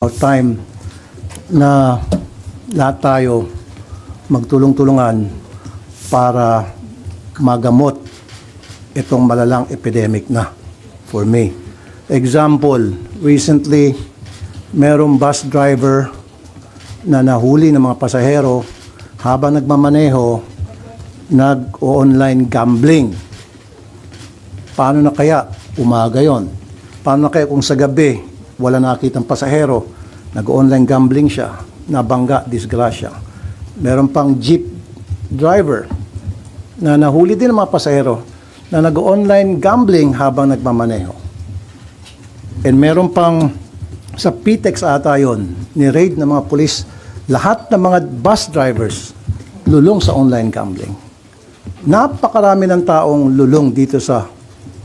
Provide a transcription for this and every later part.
Time na lahat tayo magtulong-tulungan para magamot itong malalang epidemic na for me. Example, recently, merong bus driver na nahuli ng mga pasahero habang nagmamaneho, nag-online gambling. Paano na kaya umaga yon? Paano na kaya kung sa gabi wala nakitang pasahero, nag-online gambling siya, nabangga, disgrasya. Meron pang jeep driver na nahuli din ng mga pasahero na nag-online gambling habang nagmamaneho. And meron pang sa PTEX ata yun, ni-raid ng mga pulis, lahat ng mga bus drivers lulong sa online gambling. Napakarami ng taong lulong dito sa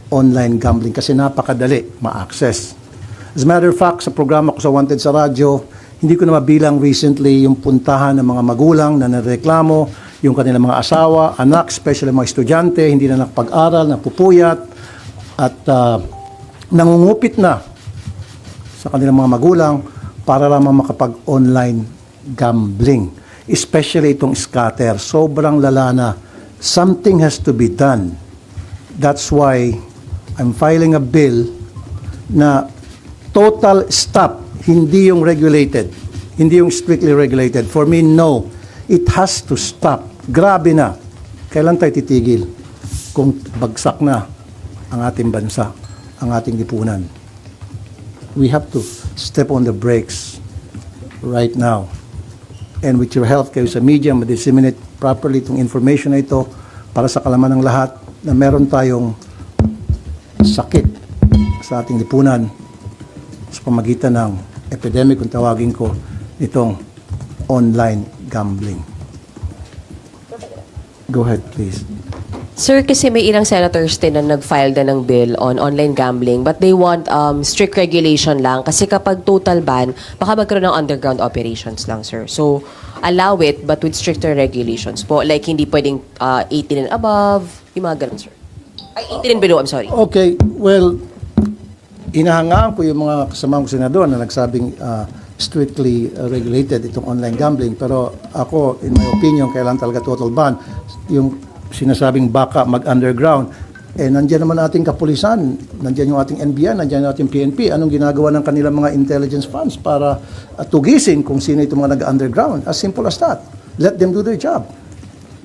online gambling kasi napakadali ma-access. As a matter of fact, sa programa ko sa Wanted sa radyo, hindi ko na mabilang recently yung puntahan ng mga magulang na nareklamo, yung kanilang mga asawa, anak, especially mga estudyante, hindi na nakapag-aral, napupuyat, at nangungupit na sa kanilang mga magulang para lamang makapag-online gambling. Especially itong scatter. Sobrang lala na. Something has to be done. That's why I'm filing a bill na total stop, hindi yung regulated, hindi yung strictly regulated. For me, no. It has to stop. Grabe na. Kailan tayo titigil kung bagsak na ang ating bansa, ang ating lipunan? We have to step on the brakes right now. And with your help kayo sa media, ma-disseminate properly itong information na ito para sa kalaman ng lahat na meron tayong sakit sa ating lipunan sa pamagitan ng epidemic, kung tawagin ko, nitong online gambling. Go ahead, please. Sir, kasi may ilang senators din na nag-file na ng bill on online gambling but they want strict regulation lang kasi kapag total ban, baka magkaroon ng underground operations lang, sir. So, allow it but with stricter regulations po. Like, hindi pwedeng 18 and above, yung mga ganun, sir. Ay, 18 and below, I'm sorry. Okay, well, inahangaan ko yung mga kasama kong senador na nagsabing strictly regulated itong online gambling. Pero ako, in my opinion, kailangan talaga total ban. Yung sinasabing baka mag-underground. Eh, nandiyan naman ating kapulisan, nandiyan yung ating NBI, nandiyan yung ating PNP. Anong ginagawa ng kanilang mga intelligence funds para tugisin kung sino itong mga nag-underground? As simple as that. Let them do their job.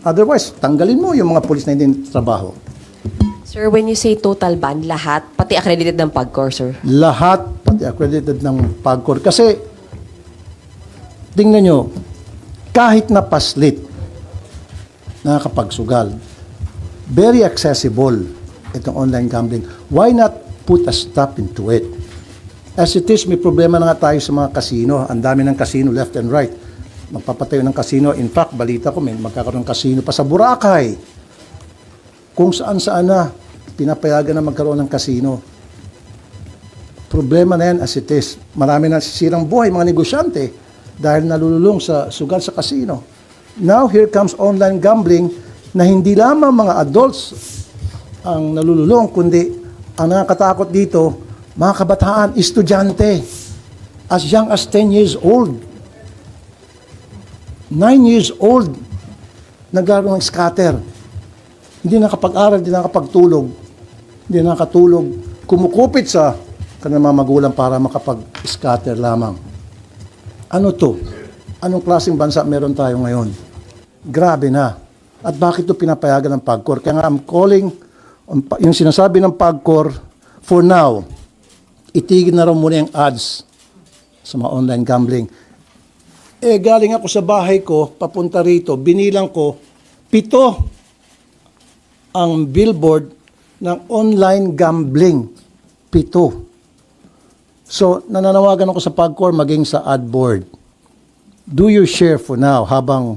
Otherwise, tanggalin mo yung mga pulis na hindi trabaho. Sir, when you say total ban, lahat, pati accredited ng PAGCOR, sir? Lahat, pati accredited ng PAGCOR. Kasi, tingnan nyo, kahit na paslit, nakakapagsugal, very accessible itong online gambling. Why not put a stop into it? As it is, may problema na nga tayo sa mga kasino. Ang dami ng kasino left and right. Magpapatayo ng kasino. In fact, balita ko, may magkakaroon ng kasino pa sa Boracay. Kung saan-saan na, pinapayagan na magkaroon ng kasino. Problema na yan as it is. Marami na sisirang buhay, mga negosyante, dahil nalululong sa sugal sa kasino. Now, here comes online gambling na hindi lamang mga adults ang nalululong, kundi ang nakakatakot dito, mga kabataan, estudyante, as young as 10 years old, 9 years old, nagkaroon ng scatter. Hindi nakapag-aral, hindi nakapagtulog, hindi nakatulog, kumukupit sa kanilang mga magulang para makapag-scatter lamang. Ano to? Anong klaseng bansa meron tayo ngayon? Grabe na. At bakit ito pinapayagan ng PAGCOR? Kaya nga I'm calling, yung sinasabi ng PAGCOR, for now, itigil na raw muna yung ads sa mga online gambling. Eh, galing ako sa bahay ko, papunta rito, binilang ko, 7 ang billboard ng online gambling. 7. So, nananawagan ako sa PAGCOR maging sa ad board. Do your share for now habang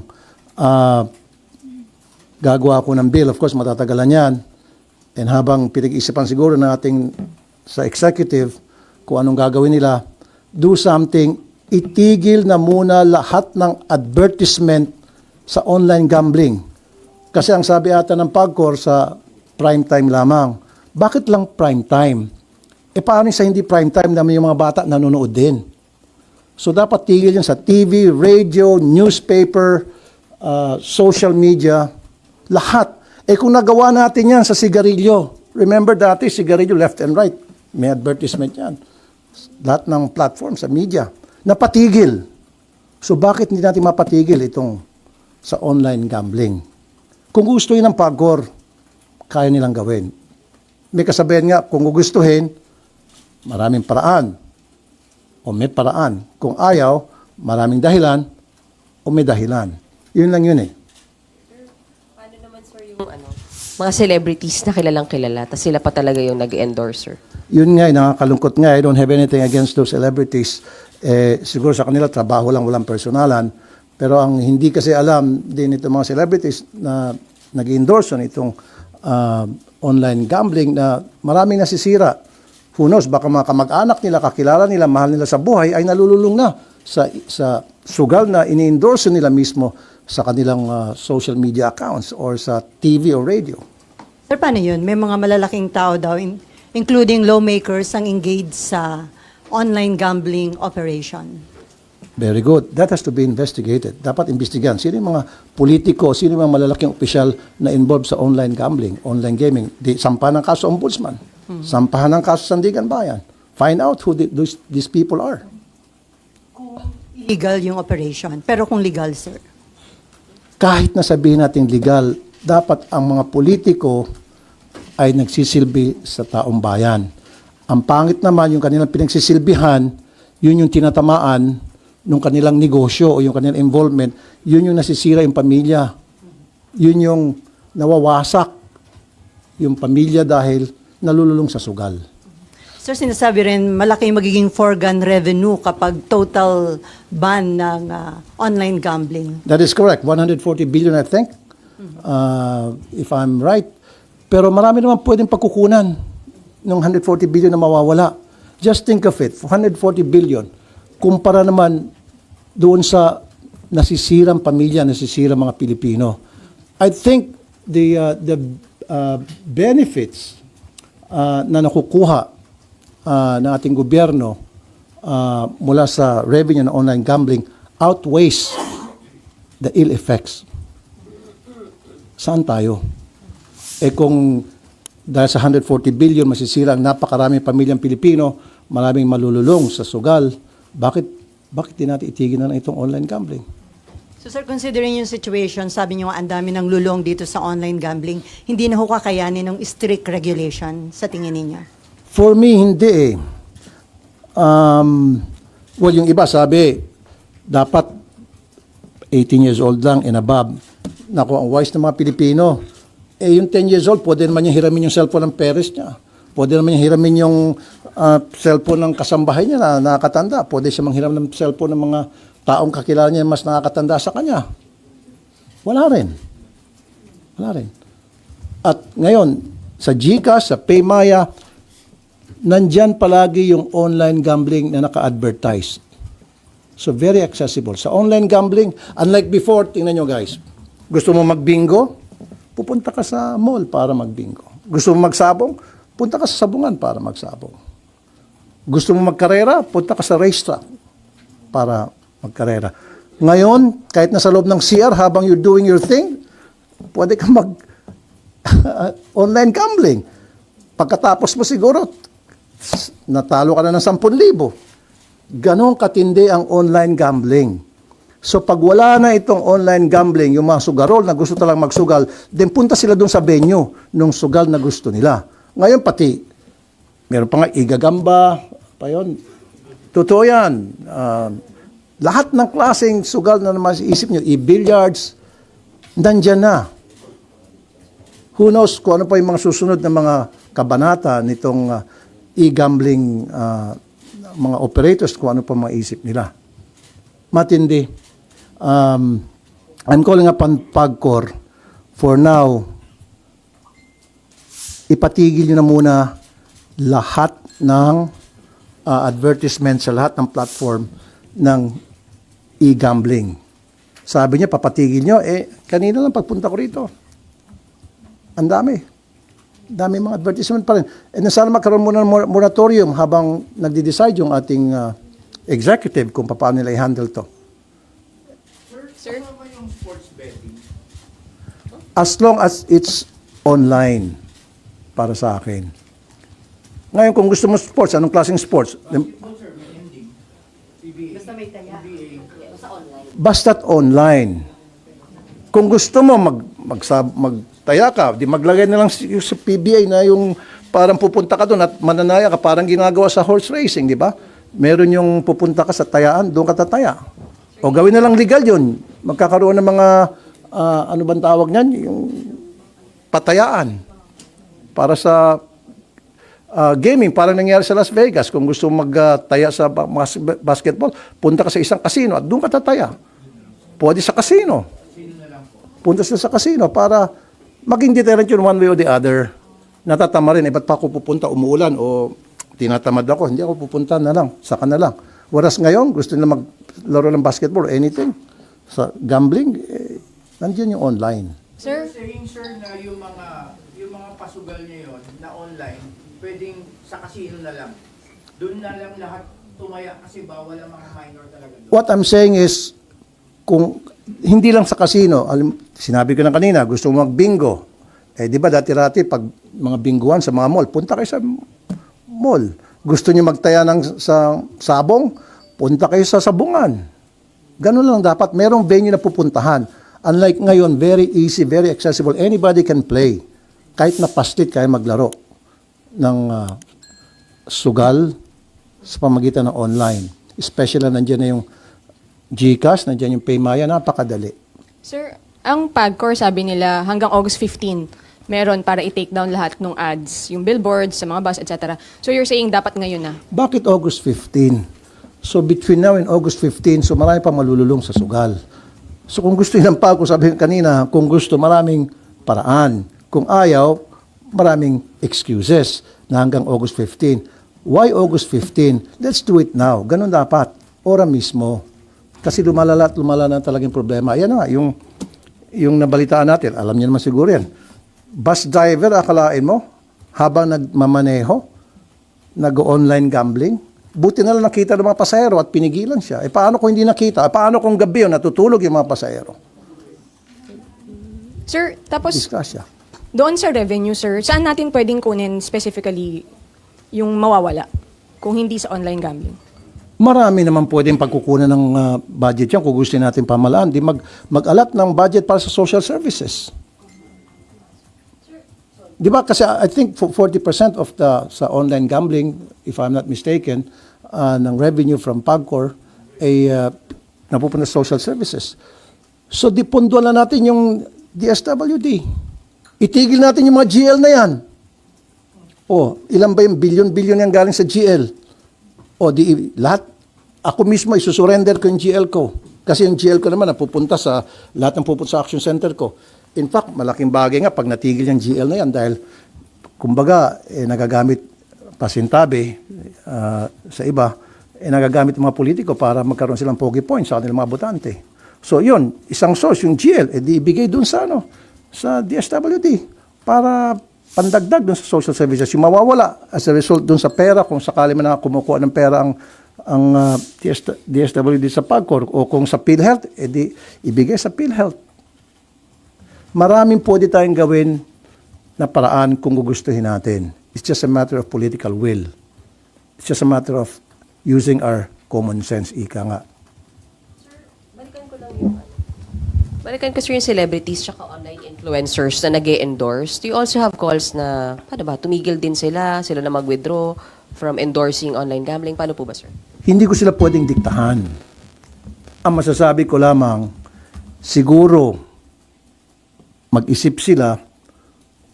gagawa ko ng bill. Of course, matatagalan yan. And habang pinag-isipan siguro ng ating sa executive kung anong gagawin nila, do something, itigil na muna lahat ng advertisement sa online gambling. Kasi ang sabi ata ng PAGCOR sa prime time lamang. Bakit lang prime time? E paano sa hindi prime time naman yung mga bata nanonood din? So dapat tigil yan sa TV, radio, newspaper, social media, lahat. Kung nagawa natin yan sa sigarilyo, remember dati sigarilyo left and right, may advertisement yan. Lahat ng platform sa media, napatigil. So bakit hindi natin mapatigil itong sa online gambling? Kung gusto yun ng PAGCOR, kaya nilang gawin. May kasabihan nga, kung gugustuhin, maraming paraan. O may paraan. Kung ayaw, maraming dahilan o may dahilan. Yun lang yun eh. Paano naman, sir, yung mga celebrities na kilalang kilala, tapos sila pa talaga yung nag-endorser? Yun nga, nakakalungkot nga. I don't have anything against those celebrities. Siguro sa kanila, trabaho lang, walang personalan. Pero ang hindi kasi alam din itong mga celebrities na nag-endorse itong online gambling na maraming nasisira. Who knows, baka mga kamag-anak nila, kakilala nila, mahal nila sa buhay, ay nalululong na sa sugal na ini-endorse nila mismo sa kanilang social media accounts or sa TV or radio. Sir, paano yun? May mga malalaking tao daw, including lawmakers, ang engaged sa online gambling operation. Very good. That has to be investigated. Dapat imbestigahan. Sino yung mga politiko, sino yung mga malalaking opisyal na involved sa online gambling, online gaming? Sampahan ng kaso ombudsman. Sampahan ng kaso Sandigan Bayan. Find out who these people are. Illegal yung operation. Pero kung legal, sir? Kahit na sabihin natin legal, dapat ang mga politiko ay nagsisilbi sa taong bayan. Ang pangit naman, yung kanilang pinagsisilbihan, yun yung tinatamaan ng kanilang negosyo o yung kanilang involvement, yun yung nasisira yung pamilya. Yun yung nawawasak yung pamilya dahil nalululong sa sugal. Sir, sinasabi rin malaki yung magiging foregone revenue kapag total ban ng online gambling. That is correct. 140 billion, I think, if I'm right. Pero marami naman pwedeng pagkukunan ng 140 billion na mawawala. Just think of it, 140 billion. Kumpara naman doon sa nasisirang pamilya, nasisirang mga Pilipino. I think the benefits na nakukuha ng ating gobyerno mula sa revenue ng online gambling outweighs the ill effects. Saan tayo? Kung dahil sa 140 billion masisira ang napakaraming pamilyang Pilipino, maraming malululong sa sugal, bakit di natin itigil na itong online gambling? So sir, considering yung situation, sabi niyo ang dami ng lulong dito sa online gambling, hindi na ho kakayanin ng strict regulation sa tingin ninyo? For me, hindi eh. Well, yung iba sabi, dapat 18 years old lang and above. Naku, ang wise ng mga Pilipino. Yung 10 years old, pwede naman niya hiramin yung cellphone ng parents niya. Pwede naman niya hiramin yung cellphone ng kasambahay niya na nakakatanda. Pwede siya manghiram ng cellphone ng mga taong kakilala niya mas nakakatanda sa kanya. Wala rin. Wala rin. At ngayon, sa GCash, sa Paymaya, nandyan palagi yung online gambling na naka-advertise. So, very accessible. Sa online gambling, unlike before, tingnan nyo guys, gusto mo mag-bingo? Pupunta ka sa mall para mag-bingo. Gusto mo magsabong? Punta ka sa sabungan para magsabong. Gusto mo magkarera? Punta ka sa racetrack para magkarera. Ngayon, kahit nasa loob ng CR, habang you're doing your thing, pwede ka online gambling. Pagkatapos mo siguro, natalo ka na ng 10,000. Ganon katindi ang online gambling. So pag wala na itong online gambling, yung mga sugarol na gusto talang magsugal, then punta sila dun sa venue nung sugal na gusto nila. Ngayon pati, meron pa nga igagamba, pa yun. Totoo yan. Lahat ng klaseng sugal na maisip nyo, i-billiards, nandyan na. Who knows kung ano pa yung mga susunod na mga kabanata nitong e-gambling mga operators, kung ano pa maisip nila. Matindi. I'm calling upon PAGCOR for now, ipatigil nyo na muna lahat ng advertisement sa lahat ng platform ng e-gambling. Sabi niya, papatigil nyo. Kanina lang pagpunta ko rito. Ang dami. Dami mga advertisement pa rin. Sana magkaroon muna ng moratorium habang nagde-decide yung ating executive kung paano nila i-handle to. Sir? As long as it's online para sa akin. Ngayon, kung gusto mo sports, anong klaseng sports? Basta't online. Kung gusto mo magtaya ka, di maglagay na lang sa PBA na yung parang pupunta ka doon at mananaya ka, parang ginagawa sa horse racing, di ba? Meron yung pupunta ka sa tayaan, doon ka tataya. O gawin na lang legal yun. Magkakaroon ng mga, ano bang tawag niyan? Yung patayaan. Para sa gaming, parang nangyari sa Las Vegas. Kung gusto magtaya sa basketball, punta ka sa isang casino at doon ka tataya. Pwede sa casino. Punta sila sa casino para maging deterrent yun one way or the other. Natatama rin, ba't pa ako pupunta, umuulan o tinatamad ako, hindi ako pupunta na lang, saka na lang. Whereas ngayon, gusto nila maglaro ng basketball or anything. Sa gambling, nandiyan yung online. Sir? Saying, sir, na yung mga pasugal niya yun na online, pwedeng sa casino na lang. Doon na lang lahat tumaya kasi bawal ang mga minor talaga doon. What I'm saying is, kung hindi lang sa casino, sinabi ko na kanina, gusto mo mag-bingo. Di ba dati-rati, pag mga binguan sa mga mall, punta kayo sa mall. Gusto niyo magtaya sa sabong, punta kayo sa sabungan. Ganun lang dapat. Merong venue na pupuntahan. Unlike ngayon, very easy, very accessible. Anybody can play. Kahit na paslit kayo maglaro ng sugal sa pamagitan ng online. Especially na nandiyan na yung GCash, nandiyan yung Paymaya, napakadali. Sir, ang PAGCOR sabi nila hanggang August 15, meron para i-take down lahat ng ads, yung billboards, sa mga bus, etc. So you're saying dapat ngayon na? Bakit August 15? So between now and August 15, so marami pa malululong sa sugal. So kung gusto nilang pa, kung sabi kanina, kung gusto, maraming paraan. Kung ayaw, maraming excuses na hanggang August 15. Why August 15? Let's do it now. Ganun dapat. Ora mismo. Kasi lumala na talagang problema. Ayan na nga, yung nabalitaan natin, alam niyo naman siguro yan. Bus driver, akalain mo, habang nagmamaneho, nag-online gambling, buti na lang nakita ng mga pasahero at pinigilan siya. Paano kung hindi nakita? Paano kung gabi yun, natutulog yung mga pasahero? Sir, tapos Disgrasya. doon sa revenue, sir, saan natin pwedeng kunin specifically yung mawawala kung hindi sa online gambling? Marami naman pwedeng pagkukunan ng budget yan kung gusto natin pamalaan. Di mag-alat ng budget para sa social services. Di ba? Kasi I think 40% of sa online gambling, if I'm not mistaken, ng revenue from PAGCOR ay napupunta sa social services. So, dipunduan na natin yung DSWD. Itigil natin yung mga GL na yan. O, ilan ba yung billion yung galing sa GL? O, lahat, ako mismo isusurrender ko yung GL ko. Kasi yung GL ko naman napupunta sa, lahat ng pupunta sa action center ko. In fact, malaking bagay nga pag natigil yung GL na yan dahil, kumbaga, nagagamit pasintabi sa iba, nagagamit ng mga politiko para magkaroon silang pogi points sa kanilang mga botante. So, yun, isang source, yung GL, di ibigay dun sa, sa DSWD para pandagdag dun sa social services. Yung mawawala as a result dun sa pera, kung sakali man na kumukuha ng pera ang DSWD sa PAGCOR o kung sa PhilHealth, di ibigay sa PhilHealth. Maraming pwede tayong gawin na paraan kung gugustuhin natin. It's just a matter of political will. It's just a matter of using our common sense, ika nga. Balikan ko sir yung celebrities tsaka online influencers na nag-endorse. Do you also have calls na, paano ba, tumigil din sila na mag-withdraw from endorsing online gambling? Paano po ba, sir? Hindi ko sila pwedeng diktahan. Ang masasabi ko lamang, siguro mag-isip sila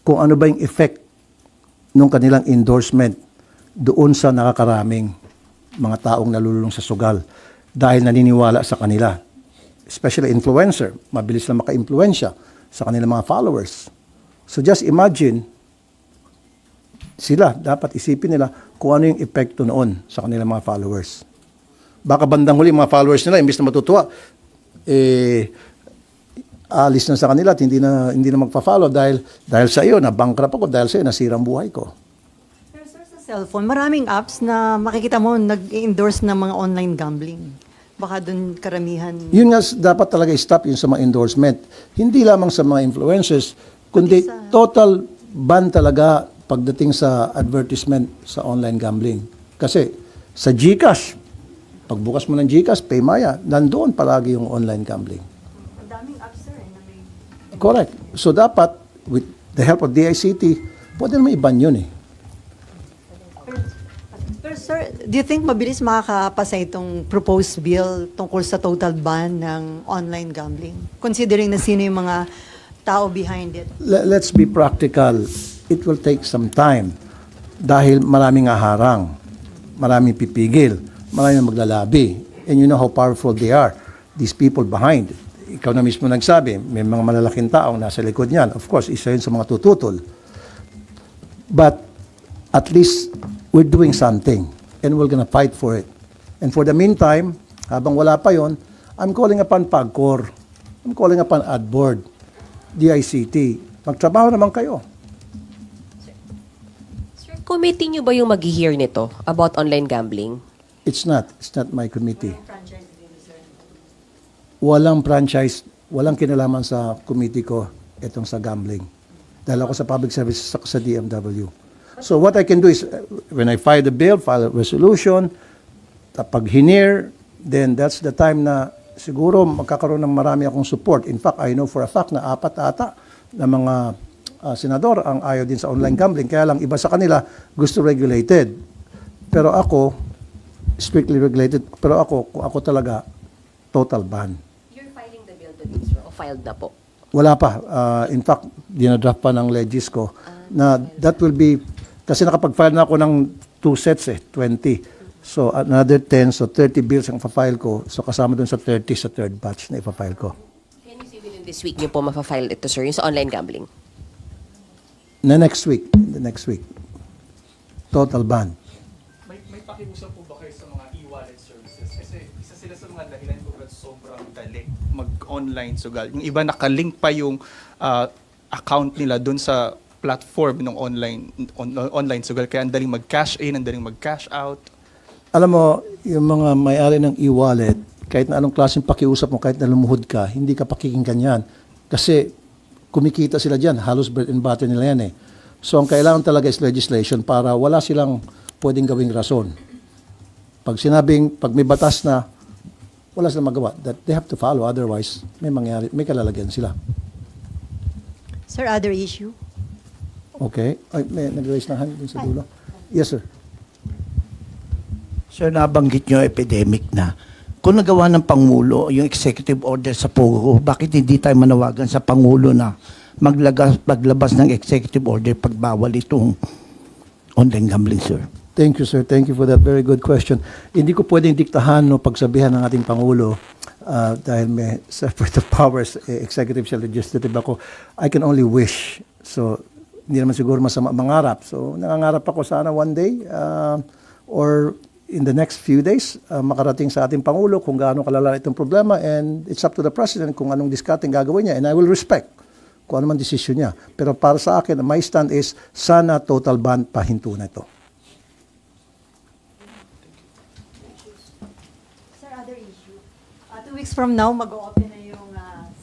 kung ano ba yung effect ng kanilang endorsement doon sa nakakaraming mga taong nalululong sa sugal dahil naniniwala sa kanila. Especially influencer, mabilis na maka-impluensya sa kanilang mga followers. So just imagine, sila, dapat isipin nila kung ano yung epekto noon sa kanilang mga followers. Baka bandang huli mga followers nila, imbis na matutuwa, alis na sa kanila at hindi na magpa-follow dahil sa iyo, na-bankrupt ako, dahil sa iyo, nasira ang buhay ko. Pero sir, sa Cellphone, maraming apps na makikita mo nag-endorse ng mga online gambling. Baka doon karamihan. Yun nga, dapat talaga i-stop yun sa mga endorsement. Hindi lamang sa mga influencers, kundi total ban talaga pagdating sa advertisement sa online gambling. Kasi sa GCash, pagbukas mo ng GCash, Paymaya, nandoon palagi yung online gambling. Ang daming apps, sir, na may... Correct. So dapat, with the help of DICT, pwede naman i-ban yun eh. Pero sir, do you think mabilis makakapasa itong proposed bill tungkol sa total ban ng online gambling? Considering na sino yung mga tao behind it. Let's be practical. It will take some time dahil maraming aharang, maraming pipigil, maraming maglalabi. And you know how powerful they are. These people behind. Ikaw na mismo nagsabi, may mga malalaking taong nasa likod niyan. Of course, isa yun sa mga tututol. But at least we're doing something and we're gonna fight for it. And for the meantime, habang wala pa yon, I'm calling upon PAGCOR. I'm calling upon AdBoard, DICT. Magtrabaho naman kayo. Sir, committee nyo ba yung mag-hear nito about online gambling? It's not my committee. Walang franchise, walang kinalaman sa committee ko itong sa gambling. Dahil ako sa public services sa DMW. So what I can do is, when I file the bill, file a resolution, pag hinir, then that's the time na siguro magkakaroon ng marami akong support. In fact, I know for a fact na 4 ata na mga senador ang ayaw din sa online gambling. Kaya lang iba sa kanila gusto regulated. Pero ako, strictly regulated. Pero ako, kung ako talaga, total ban. You're filing the bill today, sir, o filed na po? Wala pa. In fact, dinadraft pa ng legis ko na that will be, kasi nakapag-file na ako ng 2 sets 20. So another 10, so 30 bills ang pa-file ko. So kasama dun sa 30 sa third batch na ipa-file ko. Can you say within this week nyo po mapafile ito, sir, yung sa online gambling? The next week. Total ban. May pakiusap po ba kayo sa mga e-wallet services? Kasi isa sila sa mga dahilan kung ba't sobrang dali mag-online sugal. Yung iba nakalink pa yung account nila doon sa platform ng online sugal. Kaya ang daling mag-cash in, ang daling mag-cash out. Alam mo, yung mga may-ari ng e-wallet, kahit na anong klaseng pakiusap mo, kahit na lumuhod ka, hindi ka pakikinggan yan. Kasi kumikita sila dyan, halos bread and butter nila yan eh. So ang kailangan talaga is legislation para wala silang pwedeng gawing rason. Pag may batas na, wala silang magawa. That they have to follow, otherwise may kalalagyan sila. Sir, other issue? Okay. Ay, may nag-raise ng hand dun sa dulo. Yes, sir. Sir, nabanggit nyo epidemic na. Kung nagawa ng Pangulo yung executive order sa POGO, bakit hindi tayo manawagan sa Pangulo na maglabas ng executive order pagbawal itong online gambling, sir? Thank you, sir. Thank you for that very good question. Hindi ko pwedeng diktahan o pagsabihan ng ating Pangulo dahil may separate of powers, executive siya, legislative ako. I can only wish. So, hindi naman siguro masama mangarap. So, nangangarap ako sana one day or in the next few days, makarating sa ating Pangulo kung gaano kalala itong problema, and it's up to the President kung anong discarding gagawin niya, and I will respect kung ano man desisyon niya. Pero para sa akin, my stand is sana total ban pahinto na ito. Sir, other issue. 2 weeks from now, mag-open na yung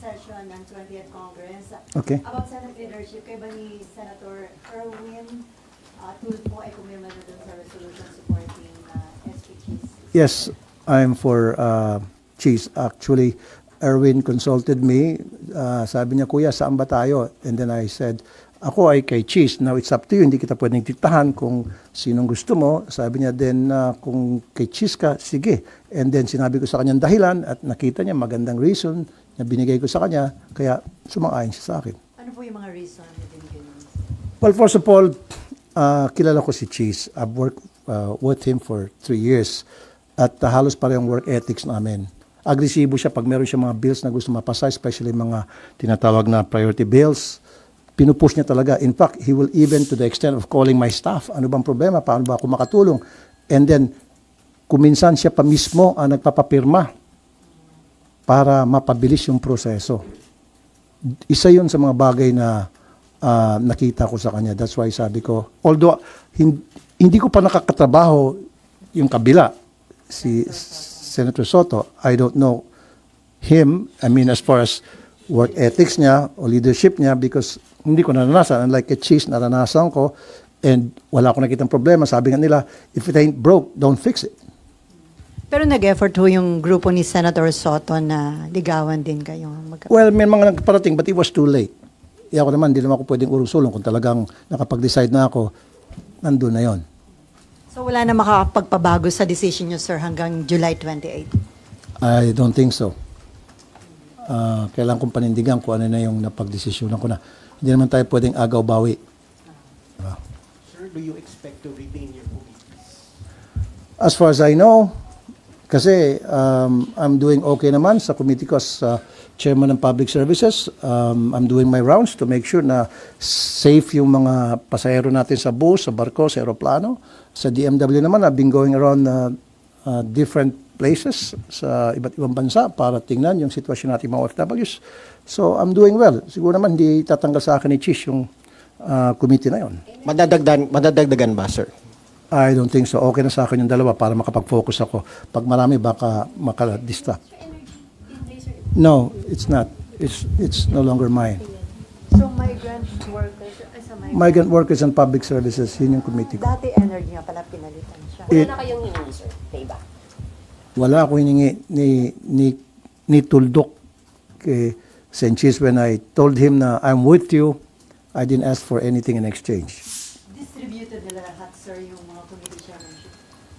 session ng 20th Congress. Okay. About Senate leadership, kayo ba ni Senator Erwin Tulfo ay kumirma na dun sa resolution supporting SPGs? Yes, I'm for Cheese. Actually, Erwin consulted me. Sabi niya, Kuya, saan ba tayo? And then I said, ako ay kay Cheese. Now, it's up to you. Hindi kita pwedeng diktahan kung sinong gusto mo. Sabi niya then kung kay Cheese ka, sige. And then sinabi ko sa kanyang dahilan at nakita niya magandang reason na binigay ko sa kanya. Kaya sumang-ayon siya sa akin. Ano po yung mga reason na binigay niyo? Well, first of all, kilala ko si Cheese. I've worked with him for 3 years. At halos parehong work ethics namin. Agresibo siya pag meron siya mga bills na gusto mapasa, especially mga tinatawag na priority bills. Pinupush niya talaga. In fact, he will even to the extent of calling my staff. Ano bang problema? Paano ba ako makatulong? And then, kuminsan siya pa mismo ang nagpapapirma para mapabilis yung proseso. Isa yun sa mga bagay na nakita ko sa kanya. That's why sabi ko, although hindi ko pa nakakatrabaho yung kabila, si Senator Soto. I don't know him, I mean as far as work ethics niya o leadership niya, because hindi ko naranasan. Unlike kay Cheese, naranasan ko and wala akong nakitang problema. Sabi nga nila, if it ain't broke, don't fix it. Pero nag-effort ho yung grupo ni Senator Soto na ligawan din kayo. Well, may mga nagparating but it was too late. Ako naman, hindi naman ako pwedeng urong-sulong kung talagang nakapag-decide na ako, nandun na yon. So wala na makakapagpabago sa decision nyo, sir, hanggang July 28? I don't think so. Kailangan kong panindigan kung ano na yung napag-desisyonan ko na. Hindi naman tayo pwedeng agaw-bawi. Sir, do you expect to retain your committees? As far as I know, kasi I'm doing okay naman sa committee ko as chairman ng public services. I'm doing my rounds to make sure na safe yung mga pasahero natin sa bus, sa barko, sa aeroplano. Sa DMW naman, I've been going around different places sa iba't ibang bansa para tingnan yung sitwasyon natin mga OFWs. So I'm doing well. Siguro naman hindi tatanggal sa akin ni Chish yung committee na yon. Madadagdagan ba, sir? I don't think so. Okay na sa akin yung dalawa para makapag-focus ako. Pag marami, baka makadistract. No, it's not. It's no longer mine. So migrant workers, Migrant workers and public services, yun yung committee ko. dati energy nga pala pinalitan siya. Wala na kayong hiningi, sir, na iba? Wala ako hiningi ni Tuldok kay Sanchez when I told him na I'm with you. I didn't ask for anything in exchange. Distributed nila lahat, sir, yung mga committee chairmanship.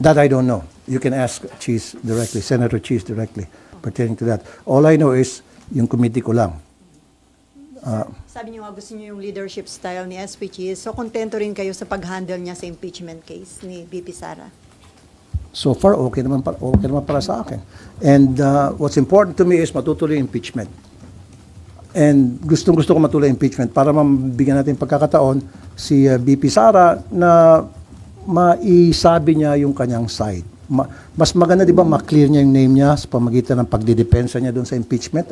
That I don't know. You can ask Cheese directly, Senator Cheese directly pertaining to that. All I know is yung committee ko lang. Sabi niyo nga gusto niyo yung leadership style ni SPG. So kontento rin kayo sa pag-handle niya sa impeachment case ni BP Sara. So far, okay naman para sa akin. And what's important to me is matutuloy yung impeachment. And gustong-gusto ko matuloy yung impeachment para mabigyan natin pagkakataon si BP Sara na maisabi niya yung kanyang side. Mas maganda, di ba, ma-clear niya yung name niya sa pamagitan ng pagdidepensa niya doon sa impeachment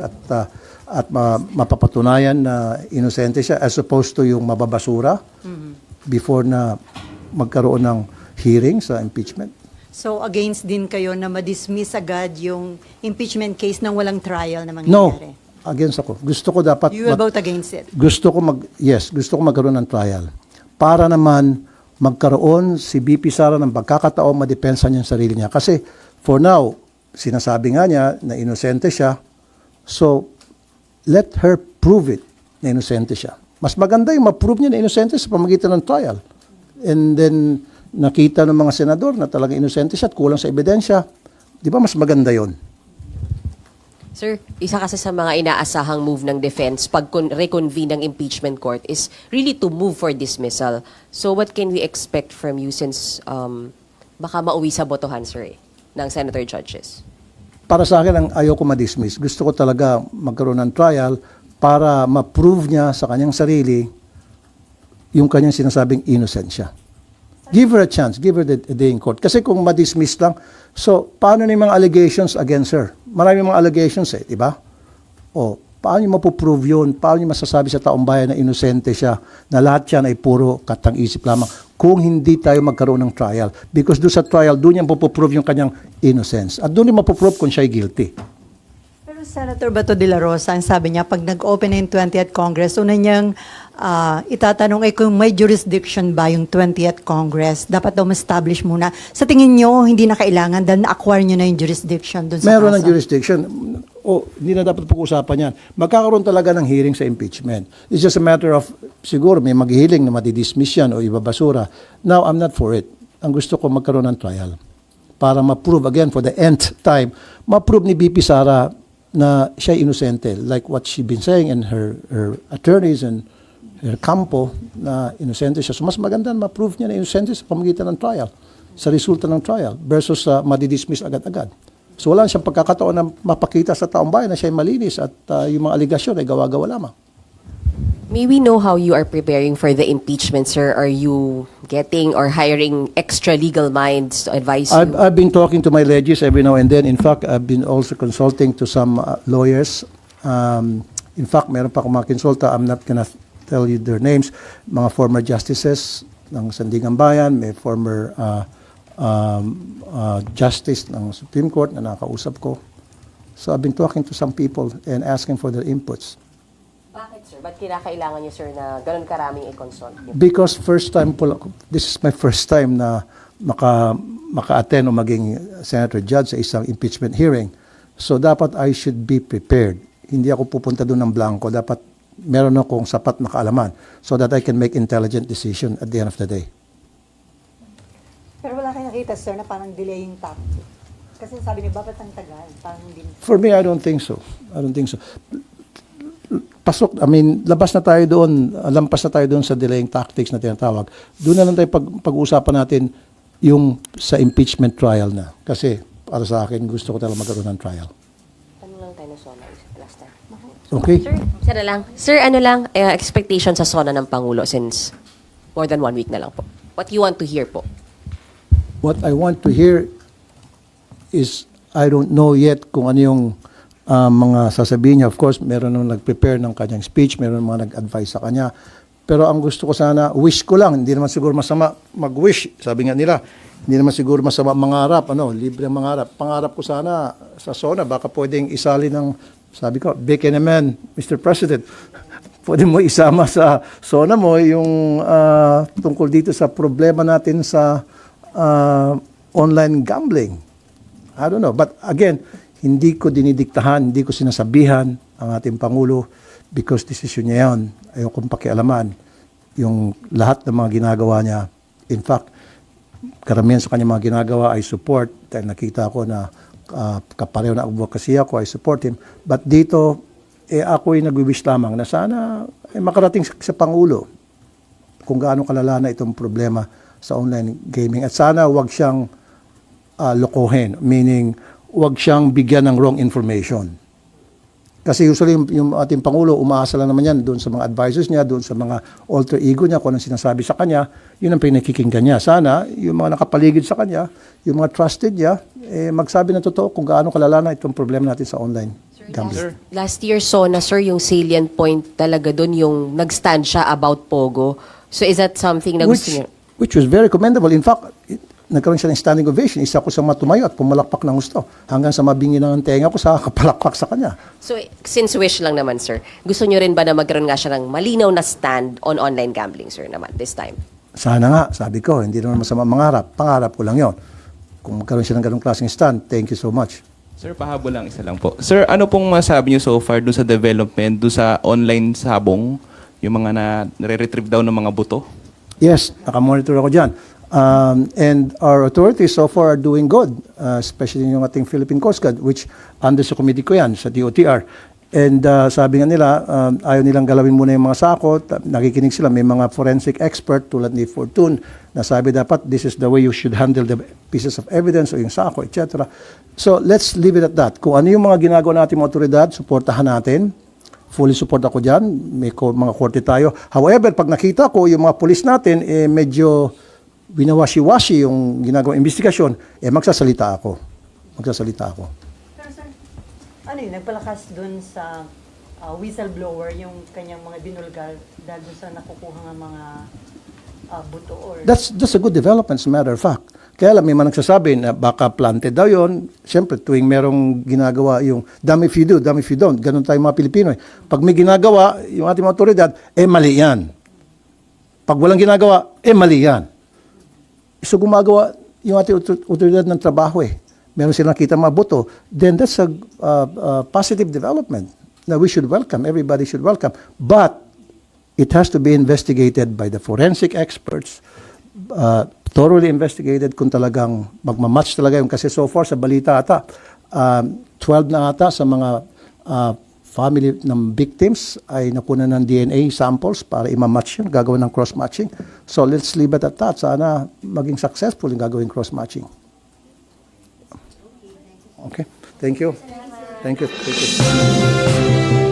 at mapapatunayan na inosente siya as opposed to yung mababasura before na magkaroon ng hearing sa impeachment. So against din kayo na ma-dismiss agad yung impeachment case nang walang trial na No, mangyayari? against ako. Gusto ko dapat You will vote against it? gusto ko magkaroon ng trial para naman magkaroon si BP Sara ng pagkakataon madepensa niya ang sarili niya. Kasi for now, sinasabi nga niya na inosente siya. So, let her prove it na inosente siya. Mas maganda yung ma-prove niya na inosente sa pamagitan ng trial. And then, nakita ng mga senador na talagang inosente siya at kulang sa ebidensya. Di ba mas maganda yon? Sir, isa kasi sa mga inaasahang move ng defense pag reconvene ng impeachment court is really to move for dismissal. So what can we expect from you since baka mauwi sa botohan, sir, ng senator judges? Para sa akin, ang ayoko ma-dismiss. Gusto ko talaga magkaroon ng trial para ma-prove niya sa kanyang sarili yung kanyang sinasabing innocent siya. Give her a chance. Give her the day in court. Kasi kung ma-dismiss lang, so paano na yung mga allegations against her? Marami mga allegations di ba? O, paano yung mapuprove yun? Paano yung masasabi sa taong bayan na inosente siya? Na lahat yan ay puro katang-isip lamang kung hindi tayo magkaroon ng trial. Because doon sa trial, doon yan mapuprove yung kanyang innocence. At doon yung mapuprove kung siya ay guilty. Pero Senator Bato de la Rosa, ang sabi niya, pag nag-open na yung 20th Congress, una niyang itatanong ay kung may jurisdiction ba yung 20th Congress. Dapat daw ma-establish muna. Sa tingin niyo, hindi na kailangan dahil na-acquire niyo na yung jurisdiction doon sa Meron ng kaso. jurisdiction. Hindi na dapat pag-usapan yan. Magkakaroon talaga ng hearing sa impeachment. It's just a matter of, siguro may maghihiling na madidismiss yan o ibabasura. Now, I'm not for it. Ang gusto ko magkaroon ng trial para ma-prove again for the nth time, ma-prove ni BP Sara na siya inosente. Like what she been saying and her attorneys and her campo na inosente siya. So mas maganda na ma-prove niya na inosente sa pamagitan ng trial, sa resulta ng trial versus madidismiss agad-agad. So wala siyang pagkakataon na mapakita sa taong bayan na siya ay malinis at yung mga aligasyon ay gawa-gawa lamang. May we know how you are preparing for the impeachment, sir? Are you getting or hiring extra legal minds to advise you? I've been talking to my legis every now and then. In fact, I've been also consulting to some lawyers. In fact, meron pa akong mga konsulta. I'm not gonna tell you their names. Mga former justices ng Sandigan Bayan, may former justice ng Supreme Court na nakausap ko. So I've been talking to some people and asking for their inputs. Bakit, sir? Ba't kinakailangan niyo, sir, na ganun karaming i-consult niyo? Because this is my first time na maka-attend o maging senator judge sa isang impeachment hearing. So dapat I should be prepared. Hindi ako pupunta doon ng blanco. Dapat meron akong sapat na kaalaman so that I can make intelligent decision at the end of the day. Pero wala kayo nakita, sir, na parang delaying tactic. Kasi sabi niyo, bakit ang tagal? Parang hindi. For me, I don't think so. I don't think so. Labas na tayo doon, lampas na tayo doon sa delaying tactics na tinatawag. Doon na lang tayo pag-uusapan natin yung sa impeachment trial na. Kasi para sa akin, gusto ko talaga magkaroon ng trial. Ano lang tayo na SONA last time? Okay? Sir, isa na lang. Sir, ano lang, expectation sa SONA ng Pangulo since more than 1 week na lang po? What you want to hear po? What I want to hear is, I don't know yet kung ano yung mga sasabihin niya. Of course, meron nang nag-prepare ng kanyang speech, meron mga nag-advise sa kanya. Pero ang gusto ko sana, wish ko lang, hindi naman siguro masama mag-wish. Sabi nga nila, hindi naman siguro masama mangarap, libre ang mangarap. Pangarap ko sana sa SONA, baka pwedeng isali ng, sabi ko, big man, Mr. President. Pwede mo isama sa SONA mo yung tungkol dito sa problema natin sa online gambling. I don't know. But again, hindi ko dinidiktahan, hindi ko sinasabihan ang ating Pangulo because desisyon niya yan. Ayokong pakialaman yung lahat ng mga ginagawa niya. In fact, karamihan sa kanya mga ginagawa ay support dahil nakita ko na kapareho na advocacy ako, I support him. But dito, ako'y nag-wish lamang na sana makarating sa Pangulo kung gaano kalala na itong problema sa online gaming. At sana wag siyang lokohin, meaning wag siyang bigyan ng wrong information. Kasi usually yung ating Pangulo, umaasa lang naman yan doon sa mga advisors niya, doon sa mga alter ego niya, kung anong sinasabi sa kanya, yun ang pinakikinggan niya. Sana, yung mga nakapaligid sa kanya, yung mga trusted niya, magsabi ng totoo kung gaano kalala na itong problema natin sa online gambling. Last year, SONA, sir, yung salient point talaga doon, yung nag-stand siya about Pogo. So is that something na gusto niyo? Which was very commendable. In fact, nagkaroon siya ng standing ovation. Isa ko sa matumayo at pumalakpak ng gusto. Hanggang sa mabingi ng tenga ko sa kapalakpak sa kanya. So, since wish lang naman, sir, gusto niyo rin ba na magkaroon nga siya ng malinaw na stand on online gambling, sir, naman, this time? Sana nga, sabi ko, hindi naman masama mangarap. Pangarap ko lang yon. Kung magkaroon siya ng ganong klaseng stand, thank you so much. Sir, pahabol lang isa lang po. Sir, ano pong masabi niyo so far doon sa development, doon sa online sabong, yung mga nare-retrieve daw ng mga buto? Yes, nakamonitor ako dyan. And our authorities so far are doing good, especially yung ating Philippine Coast Guard, which under sa committee ko yan, sa DOTR. And sabi nga nila, ayaw nilang galawin muna yung mga sako. Nakikinig sila, may mga forensic expert tulad ni Fortune na sabi dapat this is the way you should handle the pieces of evidence o yung sako, etc. So let's leave it at that. Kung ano yung mga ginagawa natin mga otoridad, suportahan natin. Fully support ako dyan. May mga korte tayo. However, pag nakita ko yung mga pulis natin, medyo winawashi-washi yung ginagawang investigasyon, magsasalita ako. Pero sir, ano yun, nagpalakas dun sa whistleblower yung kanyang mga binulgar dahil dun sa nakukuha ng mga buto or... That's a good development, as a matter of fact. Kaya lang, may mga nagsasabi na baka planted daw yun. Siyempre, tuwing merong ginagawa yung damn if you do, damn if you don't. Ganun tayo mga Pilipino. Pag may ginagawa, yung ating mga otoridad, mali yan. Pag walang ginagawa, mali yan. So gumagawa yung ating otoridad ng trabaho meron silang nakita mga boto, then that's a positive development na we should welcome, everybody should welcome. But it has to be investigated by the forensic experts, thoroughly investigated kung talagang magmamatch talaga yung kasi so far sa balita ata, 12 na ata sa mga family ng victims ay nakuha ng DNA samples para i-match yun, gagawin ng cross-matching. So let's leave it at that. Sana maging successful yung gagawin cross-matching. Okay. Thank you. Thank you. Thank you.